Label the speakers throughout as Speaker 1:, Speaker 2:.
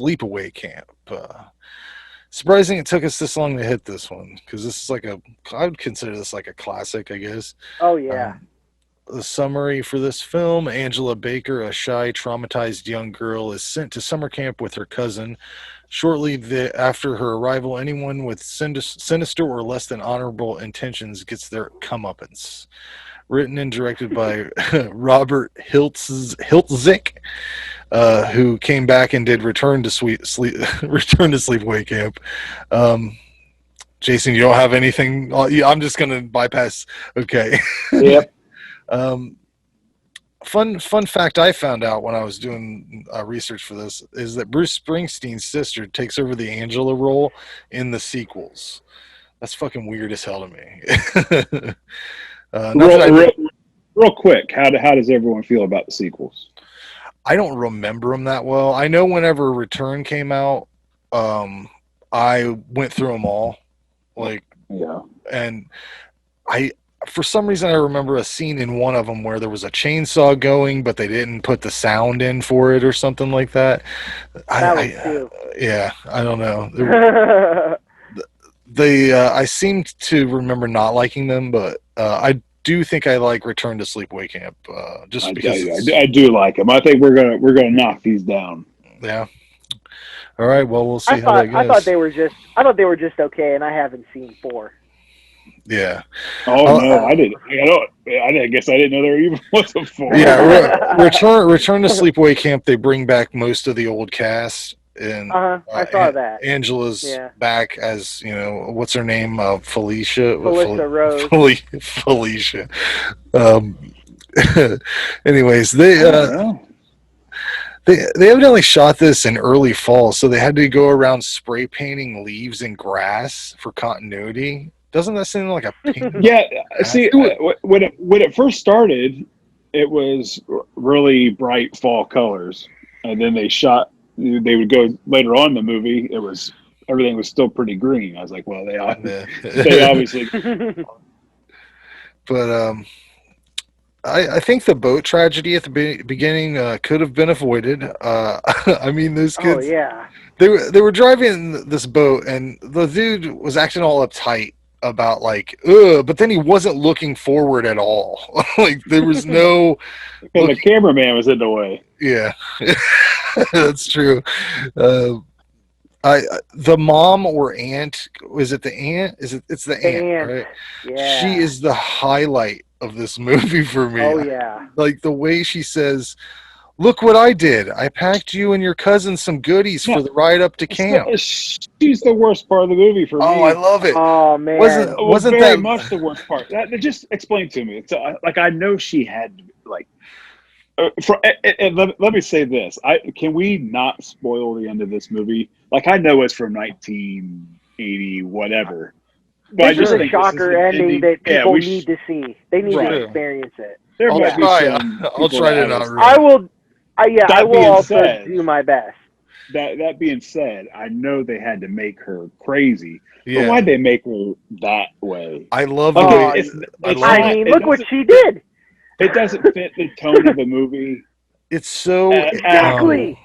Speaker 1: Sleepaway Camp. Surprising it took us this long to hit this one, because this is I would consider this like a classic, I guess.
Speaker 2: Oh yeah.
Speaker 1: The summary for this film: Angela Baker, a shy, traumatized young girl, is sent to summer camp with her cousin. Shortly after her arrival, anyone with sinister or less than honorable intentions gets their comeuppance. Written and directed by Robert Hiltzik, who came back and did Return to Sleepaway Camp. Jason, you don't have anything? I'm just gonna bypass. Okay.
Speaker 3: Yep.
Speaker 1: Fun fact I found out when I was doing research for this is that Bruce Springsteen's sister takes over the Angela role in the sequels. That's fucking weird as hell to me.
Speaker 3: Real quick, how does everyone feel about the sequels?
Speaker 1: I don't remember them that well. I know whenever Return came out, I went through them all. And for some reason, I remember a scene in one of them where there was a chainsaw going, but they didn't put the sound in for it or something like that. Yeah, I don't know. I seem to remember not liking them, but I do think I like Return to Sleepaway Camp, just because
Speaker 3: I do like them. I think we're gonna knock these down.
Speaker 1: Yeah. All right. Well, we'll see how that goes.
Speaker 2: I thought they were just okay, and I haven't seen 4.
Speaker 1: Yeah.
Speaker 3: Oh no, I didn't. I guess I didn't know there even was a 4.
Speaker 1: Yeah. Return to Sleepaway Camp. They bring back most of the old cast, and
Speaker 2: I saw that.
Speaker 1: Angela's back as what's her name? Felicia
Speaker 2: Rose.
Speaker 1: Felicia. Anyways, they evidently shot this in early fall, so they had to go around spray painting leaves and grass for continuity. Doesn't that seem like a pink?
Speaker 3: Yeah. See, when it first started, it was really bright fall colors, and then they would go later on in the movie. Everything was still pretty green. I was like, well, they obviously.
Speaker 1: But I think the boat tragedy at the beginning could have been avoided. I mean, those kids.
Speaker 2: Oh yeah.
Speaker 1: They were driving this boat, and the dude was acting all uptight about but then he wasn't looking forward at all. There was no.
Speaker 3: And the cameraman was in the way.
Speaker 1: Yeah, that's true. The mom or aunt, is it the aunt? It's the aunt, right?
Speaker 2: Yeah.
Speaker 1: She is the highlight of this movie for me.
Speaker 2: Oh yeah.
Speaker 1: The way she says, "Look what I did! I packed you and your cousin some goodies for the ride up to camp."
Speaker 3: She's the worst part of the movie for me.
Speaker 1: Oh, I love it.
Speaker 2: Oh man,
Speaker 1: wasn't
Speaker 3: very
Speaker 1: that
Speaker 3: much the worst part? That just explain to me. It's I know she had let me say this. Can we not spoil the end of this movie? I know it's from 1980, whatever. But
Speaker 2: this is a shocker ending that people need to see. They need to experience it.
Speaker 1: I'll try to not ruin it.
Speaker 2: I will. I will also do my best.
Speaker 3: That being said, I know they had to make her crazy. Yeah. But why'd they make her that way?
Speaker 1: I love
Speaker 2: it. Look what she did.
Speaker 3: It doesn't fit the tone of the movie.
Speaker 1: It's so
Speaker 2: exactly.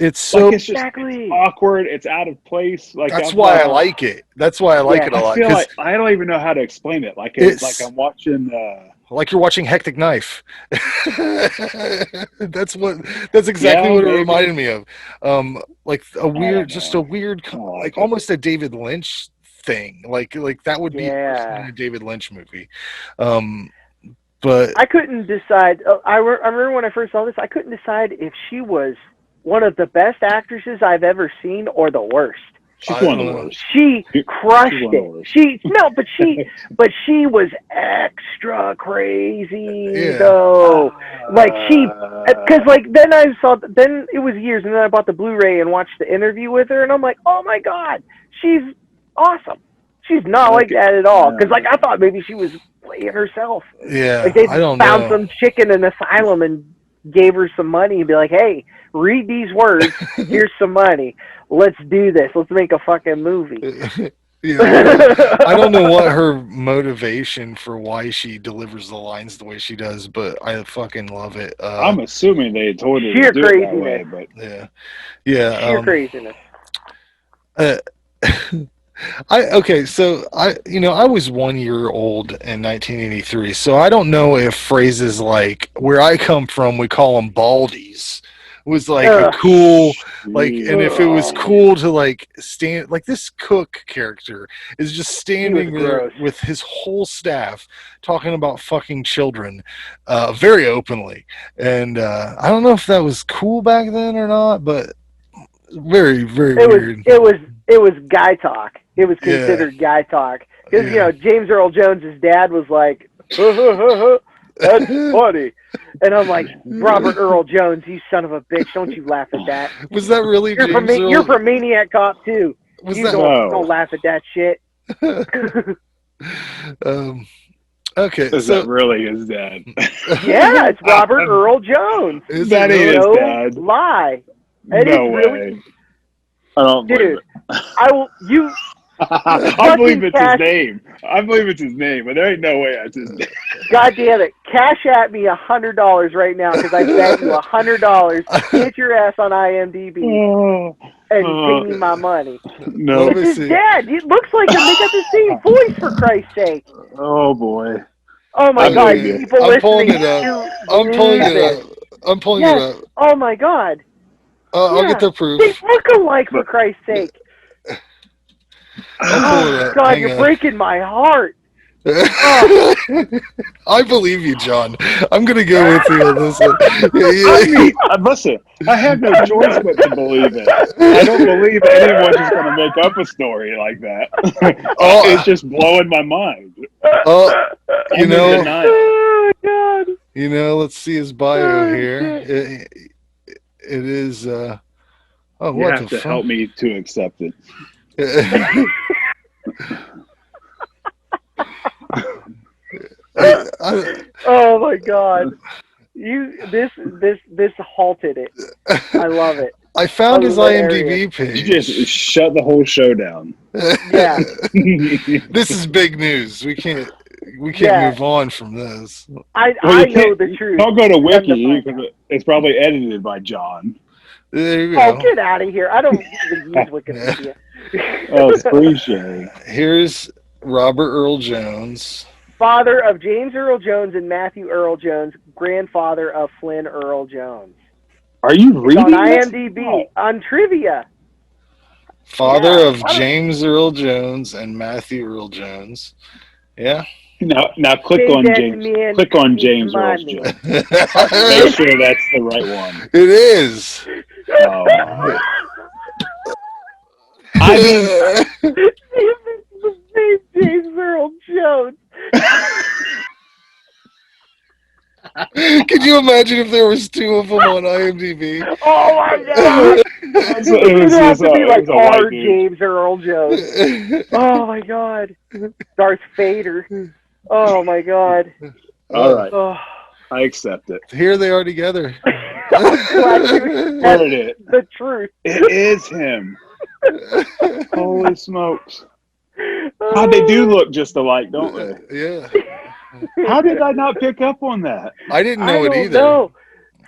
Speaker 1: It's so
Speaker 3: it's just awkward. It's out of place.
Speaker 1: That's why I like it. That's why I like it a lot.
Speaker 3: I feel I don't even know how to explain it. It's like I'm watching.
Speaker 1: Like you're watching Hectic Knife. That's exactly what it reminded me of. A weird, almost a David Lynch thing. Like that would be a David Lynch movie. But
Speaker 2: I couldn't decide. I remember when I first saw this, I couldn't decide if she was one of the best actresses I've ever seen or the worst.
Speaker 3: She's one of the worst.
Speaker 2: She crushed it. But she was extra crazy though. Then then it was years, and then I bought the Blu-ray and watched the interview with her, and I'm like, oh my god, she's awesome. She's not like that at all. Because I thought maybe she was playing herself.
Speaker 1: Yeah,
Speaker 2: they found some chick in an asylum and gave her some money and be like, hey, read these words. Here's some money. Let's do this. Let's make a fucking movie.
Speaker 1: Yeah, I don't know what her motivation for why she delivers the lines the way she does, but I fucking love it.
Speaker 3: I'm assuming they told her
Speaker 2: Sheer
Speaker 3: to do it that way,
Speaker 2: craziness.
Speaker 3: but
Speaker 1: Yeah, yeah.
Speaker 2: Sheer craziness.
Speaker 1: Uh, so I was 1 year old in 1983, so I don't know if phrases like where I come from, we call them baldies, was like a
Speaker 2: Ugh.
Speaker 1: cool, like, and if it was
Speaker 2: Ugh.
Speaker 1: cool to like stand, like this cook character is just standing there
Speaker 2: gross.
Speaker 1: with his whole staff talking about fucking children, very openly, and I don't know if that was cool back then or not, but very, very weird.
Speaker 2: It was guy talk. It was considered guy talk because James Earl Jones's dad was like, "That's funny," and I'm like, "Robert Earl Jones, you son of a bitch! Don't you laugh at that."
Speaker 1: Was that really
Speaker 2: You're from Maniac Cop 2. Don't laugh at that shit.
Speaker 1: Okay,
Speaker 3: is that really his dad?
Speaker 2: Yeah, it's Robert Earl Jones.
Speaker 3: That is his dad.
Speaker 2: Lie.
Speaker 3: No way. I don't believe it.
Speaker 2: I will. You.
Speaker 3: I believe it's his name. I believe it's his name, but there ain't no way that's his name.
Speaker 2: God damn it! Cash at me $100 right now because I bet you $100. Get your ass on IMDb and pay me my money.
Speaker 3: No,
Speaker 2: it's his dad. It looks like him. They got the same voice, for Christ's sake.
Speaker 3: Oh boy.
Speaker 2: Oh my God! People
Speaker 1: I'm pulling
Speaker 2: listening.
Speaker 1: it up. I'm pulling it up.
Speaker 2: Oh my God.
Speaker 1: I'll get the proof.
Speaker 2: They look alike, for Christ's sake. Oh, God, you're breaking my heart. Oh.
Speaker 3: I
Speaker 1: believe you, John. I'm going to go with you on this one.
Speaker 3: I mean, listen, I have no choice but to believe it. I don't believe anyone's just going to make up a story like that. It's just blowing my mind.
Speaker 1: Oh,
Speaker 2: oh, God.
Speaker 1: Let's see his bio here. It is,
Speaker 3: you have to help me to accept it.
Speaker 2: Oh my God! This halted it. I love it.
Speaker 1: I found his IMDb page.
Speaker 3: You just shut the whole show down.
Speaker 2: Yeah.
Speaker 1: This is big news. We can't move on from this.
Speaker 2: I know the truth.
Speaker 3: Don't go to Wiki because it's probably edited by John.
Speaker 1: There you go.
Speaker 2: Oh, get out of here! I don't even use Wikipedia.
Speaker 3: Oh, it's free sharing.
Speaker 1: Here's Robert Earl Jones,
Speaker 2: father of James Earl Jones and Matthew Earl Jones, grandfather of Flynn Earl Jones.
Speaker 3: Are you reading
Speaker 2: on IMDb on trivia?
Speaker 1: Father of James Earl Jones and Matthew Earl Jones. Yeah.
Speaker 3: Now click on James. Click on James Earl Jones. Make sure that's the right one.
Speaker 1: It is.
Speaker 3: Oh my. I mean,
Speaker 2: the same James Earl Jones.
Speaker 1: Could you imagine if there was two of them on IMDb?
Speaker 2: Oh my God! It would have to be like our James Earl Jones. Oh my God! Darth Vader. Oh my God!
Speaker 3: All right, I accept it.
Speaker 1: Here they are together.
Speaker 2: I'm glad you heard it. The truth.
Speaker 3: It is him. Holy smokes! God, they do look just alike, don't they?
Speaker 1: Yeah.
Speaker 3: How did I not pick up on that?
Speaker 1: I didn't know it either.
Speaker 2: No,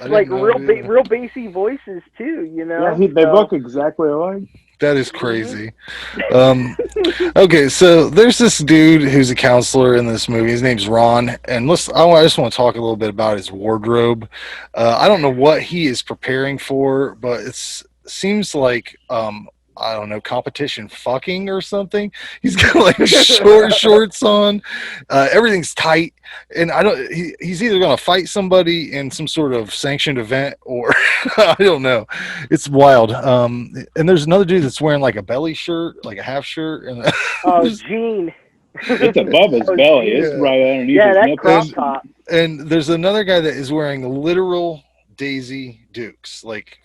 Speaker 2: like real bassy voices too.
Speaker 3: Yeah, they look exactly alike.
Speaker 1: That is crazy. Okay, so there's this dude who's a counselor in this movie. His name's Ron, and I just want to talk a little bit about his wardrobe. I don't know what he is preparing for, but it seems like I don't know, competition fucking or something. He's got like shorts on. Everything's tight, and he's either gonna fight somebody in some sort of sanctioned event or I don't know. It's wild. And there's another dude that's wearing like a belly shirt, like a half shirt, and
Speaker 2: Gene.
Speaker 3: It's above his belly. It's right underneath his
Speaker 2: that crop top.
Speaker 1: And there's another guy that is wearing literal Daisy Dukes, like.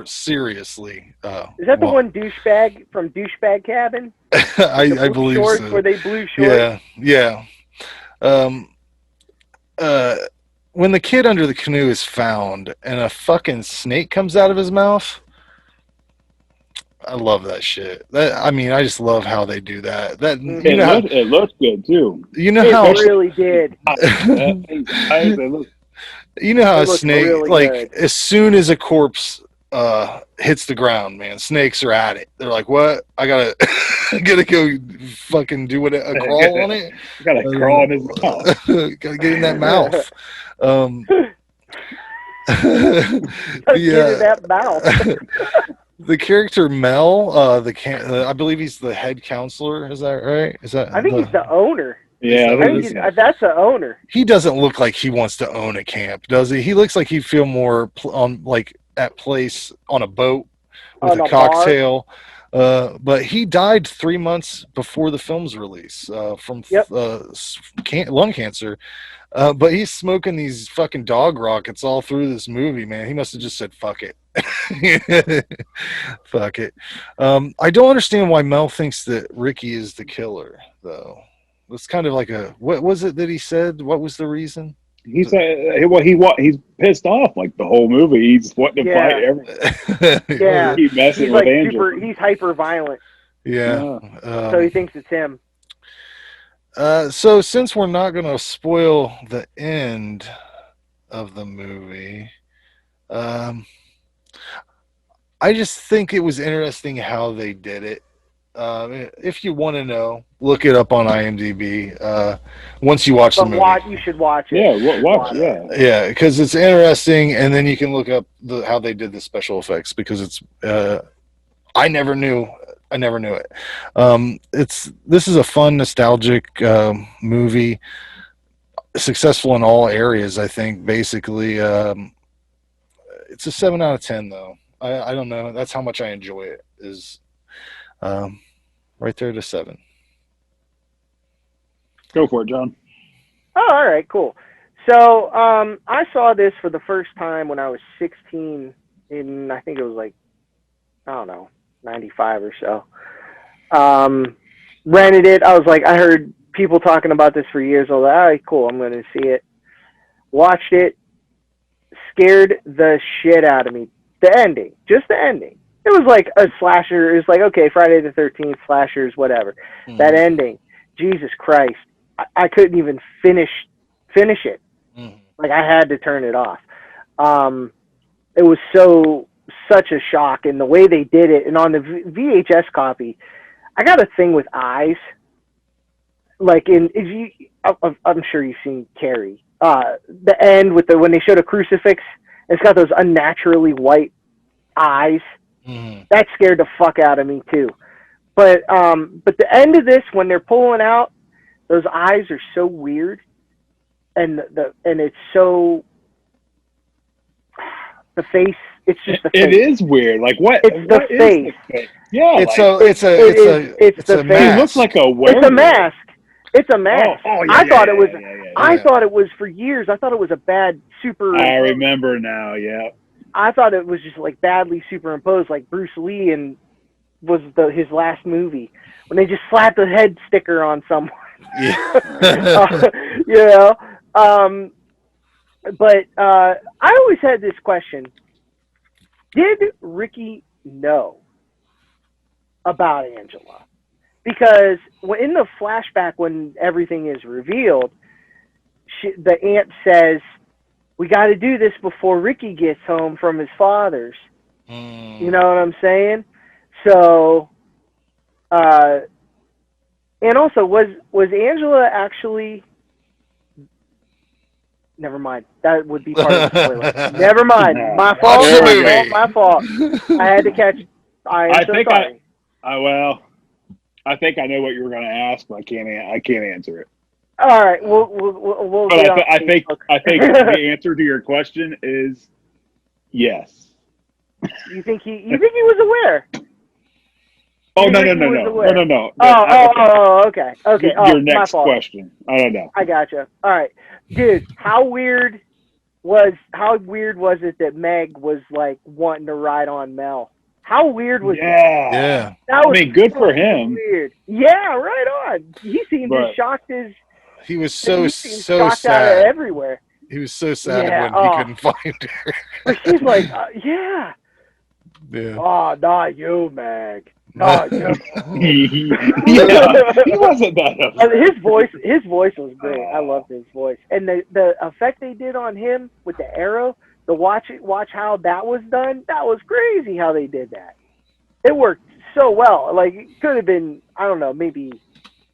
Speaker 1: Seriously,
Speaker 2: is that the one douchebag from Douchebag Cabin?
Speaker 1: I believe
Speaker 2: shorts
Speaker 1: so.
Speaker 2: Where they blue shorts.
Speaker 1: Yeah. When the kid under the canoe is found and a fucking snake comes out of his mouth, I love that shit. I mean, I just love how they do that. That
Speaker 2: Mhm.
Speaker 1: you know how
Speaker 3: It looks good too.
Speaker 1: you know
Speaker 2: It
Speaker 1: how
Speaker 2: really did.
Speaker 3: They look
Speaker 1: you know how
Speaker 2: It
Speaker 1: a
Speaker 2: looked
Speaker 1: snake,
Speaker 2: really
Speaker 1: like,
Speaker 2: good.
Speaker 1: as soon as a corpse hits the ground, man, snakes are at it. They're like, "What? I gotta, I gotta go fucking do what a crawl on it.
Speaker 3: gotta crawl in his mouth.
Speaker 1: Gotta get in that mouth." Um,
Speaker 2: Get in that mouth.
Speaker 1: the character Mel, I believe he's the head counselor. Is that right? Is that
Speaker 2: I think he's the owner.
Speaker 3: Yeah,
Speaker 2: I think that's the owner.
Speaker 1: He doesn't look like he wants to own a camp, does he? He looks like he'd feel more on, like, at place on a boat with
Speaker 2: On
Speaker 1: a
Speaker 2: a
Speaker 1: cocktail. But he died 3 months before the film's release from
Speaker 2: Yep.
Speaker 1: lung cancer. But he's smoking these fucking dog rockets all through this movie, man. He must have just said, fuck it. Fuck it. I don't understand why Mel thinks that Ricky is the killer, though. It's kind of like what was it that he said? What was the reason?
Speaker 3: He said, "Well, he's pissed off like the whole movie. He's wanting to fight everything.
Speaker 2: Yeah.
Speaker 3: Keep messing
Speaker 2: He's
Speaker 3: with
Speaker 2: like
Speaker 3: Angel.
Speaker 2: he's hyper violent.
Speaker 1: Yeah.
Speaker 2: So he thinks it's him.
Speaker 1: So since we're not going to spoil the end of the movie, I just think it was interesting how they did it. If you want to know, look it up on IMDb. Once you watch the movie,
Speaker 2: You should watch it.
Speaker 3: Yeah, watch. Yeah,
Speaker 1: yeah, because it's interesting, and then you can look up how they did the special effects, because it's I never knew it. This is a fun, nostalgic movie, successful in all areas. I think basically, it's a 7 out of 10 though. I don't know. That's how much I enjoy it. Is right there to 7.
Speaker 3: Go for it, John.
Speaker 2: Oh, all right, cool. So I saw this for the first time when I was 16 in, I think it was like, I don't know, 95 or so. Rented it. I was like, I heard people talking about this for years. I was like, all right, cool, I'm going to see it. Watched it. Scared the shit out of me. The ending. Just the ending. It was like a slasher. It was like, okay, Friday the 13th, slashers, whatever. Mm-hmm. That ending. Jesus Christ. I couldn't even finish it. Mm-hmm. Like, I had to turn it off. It was such a shock, and the way they did it. And on the VHS copy, I got a thing with eyes. Like, I'm sure you've seen Carrie. The end with when they showed a crucifix, it's got those unnaturally white eyes. Mm-hmm. That scared the fuck out of me too. But the end of this, when they're pulling out, those eyes are so weird, and it's so, the face. It's just the face.
Speaker 3: It is weird. Like, what?
Speaker 2: It's the face.
Speaker 3: Yeah,
Speaker 1: it's
Speaker 2: the
Speaker 1: mask.
Speaker 3: He looks like a werewolf.
Speaker 2: It's a mask. It's a mask.
Speaker 3: Yeah,
Speaker 2: I thought it was. I thought it was for years. I thought it was a bad super.
Speaker 3: I remember now. Yeah.
Speaker 2: I thought it was just like badly superimposed, like Bruce Lee and was his last movie when they just slapped a head sticker on someone.
Speaker 1: Yeah.
Speaker 2: You know. But I always had this question: did Ricky know about Angela? Because in the flashback, when everything is revealed, the aunt says, we got to do this before Ricky gets home from his father's. You know what I'm saying? So, and also, was Angela actually... Never mind. That would be part of the spoiler. Never mind. My fault. My fault. I had to catch... I think sorry.
Speaker 3: I think I know what you were going to ask, but I can't answer it.
Speaker 2: All right, we'll
Speaker 3: but I think the answer to your question is yes.
Speaker 2: You think he was aware?
Speaker 3: Oh no.
Speaker 2: Okay.
Speaker 3: Your next question. I don't know.
Speaker 2: I gotcha. All right, dude. How weird was it that Meg was like wanting to ride on Mel? How weird was that?
Speaker 1: Yeah.
Speaker 2: That was
Speaker 3: good for him.
Speaker 2: Weird. Yeah, right on. He seemed as shocked as...
Speaker 1: He was so sad.
Speaker 2: Out of everywhere.
Speaker 1: He was so sad when he couldn't find her.
Speaker 2: But she's like, yeah.
Speaker 1: Yeah.
Speaker 2: Oh, not you, Meg. Not you.
Speaker 3: He wasn't that upset.
Speaker 2: His voice was great. I loved his voice, and the effect they did on him with the arrow. Watch how that was done. That was crazy how they did that. It worked so well. Like, it could have been, I don't know, maybe,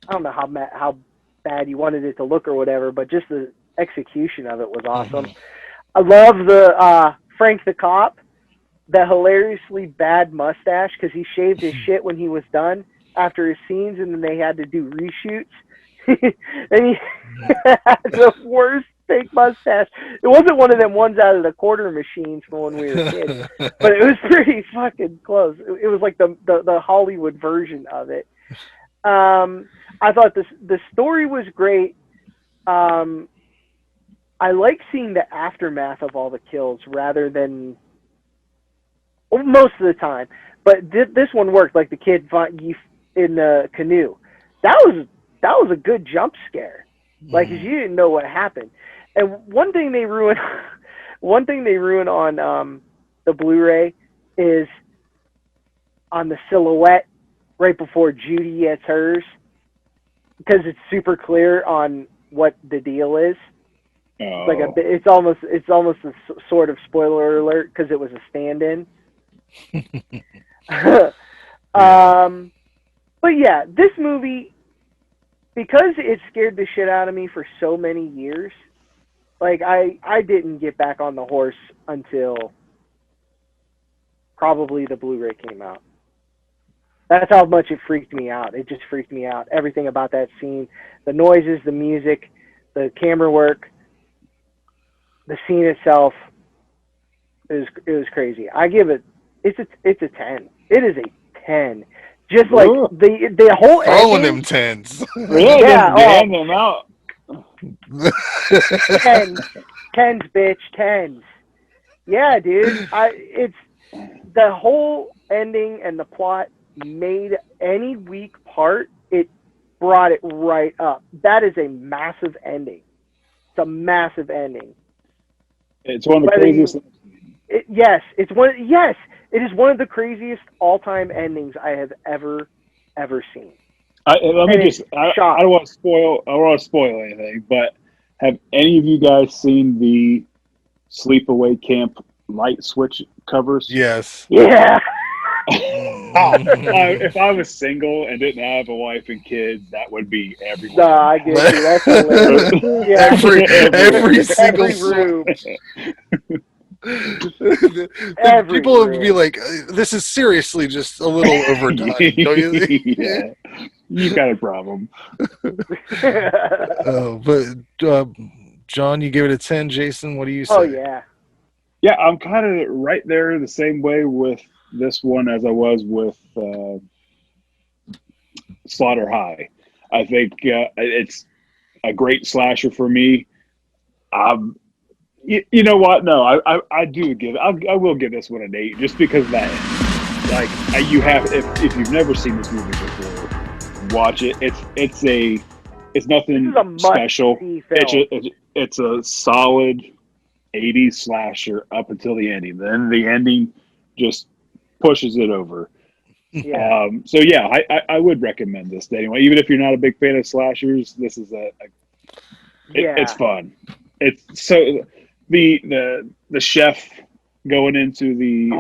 Speaker 2: I don't know how bad you wanted it to look or whatever, but just the execution of it was awesome. I love the Frank the Cop, the hilariously bad mustache, because he shaved his shit when he was done after his scenes, and then they had to do reshoots. And he had the worst fake mustache. It wasn't one of them ones out of the quarter machines from when we were kids, but it was pretty fucking close. It was like the Hollywood version of it. I thought the story was great. I like seeing the aftermath of all the kills rather than most of the time, but this one worked. Like the kid in the canoe, that was a good jump scare. Like, 'cause you didn't know what happened. And one thing they ruin on the Blu-ray is on the silhouette right before Judy gets hers, because it's super clear on what the deal is.
Speaker 3: Oh.
Speaker 2: Like it's almost a sort of spoiler alert because it was a stand-in. But yeah, this movie, because it scared the shit out of me for so many years. Like, I didn't get back on the horse until probably the Blu-ray came out. That's how much it freaked me out. It just freaked me out. Everything about that scene, the noises, the music, the camera work, the scene itself, it was crazy. I give it, it's a 10. It is a 10. Just like the whole
Speaker 1: throwing
Speaker 2: ending,
Speaker 1: them tens.
Speaker 3: Really?
Speaker 2: Yeah,
Speaker 3: Hand them out.
Speaker 2: tens, bitch, tens. Yeah, dude. It's the whole ending and the plot made any weak part. It brought it right up. That is a massive ending. It's a massive ending.
Speaker 3: It's one of the craziest.
Speaker 2: Yes, it is one of the craziest all-time endings I have ever seen.
Speaker 3: I don't want to spoil anything, but have any of you guys seen the Sleepaway Camp light switch covers?
Speaker 1: Yes.
Speaker 2: Yeah.
Speaker 3: If I was single and didn't have a wife and kids, that would be everywhere.
Speaker 2: No, I get you. That's hilarious. Yeah.
Speaker 1: Every single
Speaker 2: room.
Speaker 1: People would be like, "This is seriously just a little overdone." Don't you think?
Speaker 3: Yeah. You got a problem.
Speaker 1: But John, you give it a 10. Jason, what do you say?
Speaker 2: Oh yeah.
Speaker 3: Yeah, I'm kind of right there the same way with this one as I was with Slaughter High. I think it's a great slasher for me. You know what? No, I will give this one an 8 just because that, like, you have, if you've never seen this movie before, watch it. It's nothing special. It's a solid 80s slasher up until the ending. Then the ending just pushes it over.
Speaker 2: Yeah.
Speaker 3: So yeah, I would recommend this anyway. Even if you're not a big fan of slashers, this is it's fun. It's so the chef going into the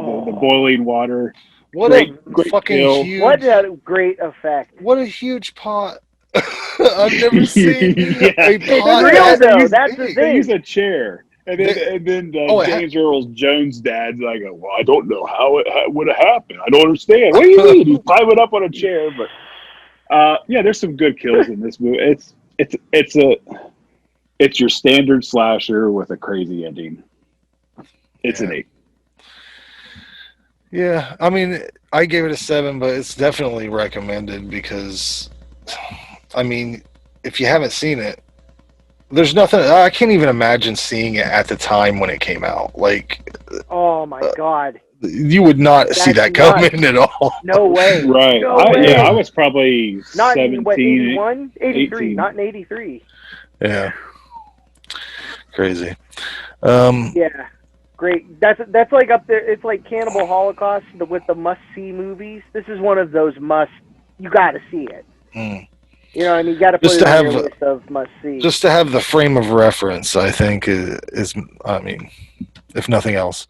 Speaker 3: boiling water.
Speaker 1: What
Speaker 3: great
Speaker 1: fucking
Speaker 3: kill.
Speaker 1: huge!
Speaker 2: What a great effect!
Speaker 1: What a huge pot! I've never seen a pot.
Speaker 2: It's real though. That's the
Speaker 3: They
Speaker 2: thing.
Speaker 3: use a chair. And then James Earl Jones' dad's like, well, I don't know how it would have happened. I don't understand. What do you mean? He's climbing up on a chair. But yeah, there's some good kills in this movie. It's your standard slasher with a crazy ending. It's an 8.
Speaker 1: Yeah, I mean, I gave it a 7, but it's definitely recommended because, I mean, if you haven't seen it, there's nothing. I can't even imagine seeing it at the time when it came out. Like,
Speaker 2: oh my god,
Speaker 1: you would not see that coming at all.
Speaker 2: No way.
Speaker 3: Right.
Speaker 2: No way.
Speaker 3: Yeah, I was probably
Speaker 2: not
Speaker 3: 17.
Speaker 2: In, what, 81? 83.
Speaker 3: 18.
Speaker 2: Not in 83.
Speaker 1: Yeah. Crazy.
Speaker 2: Yeah. great. That's like up there. It's like Cannibal Holocaust with the must-see movies. This is one of those you got to see it.
Speaker 1: Mm.
Speaker 2: You know, and you got to put it on your list of must-see.
Speaker 1: Just to have the frame of reference, I think is I mean, if nothing else.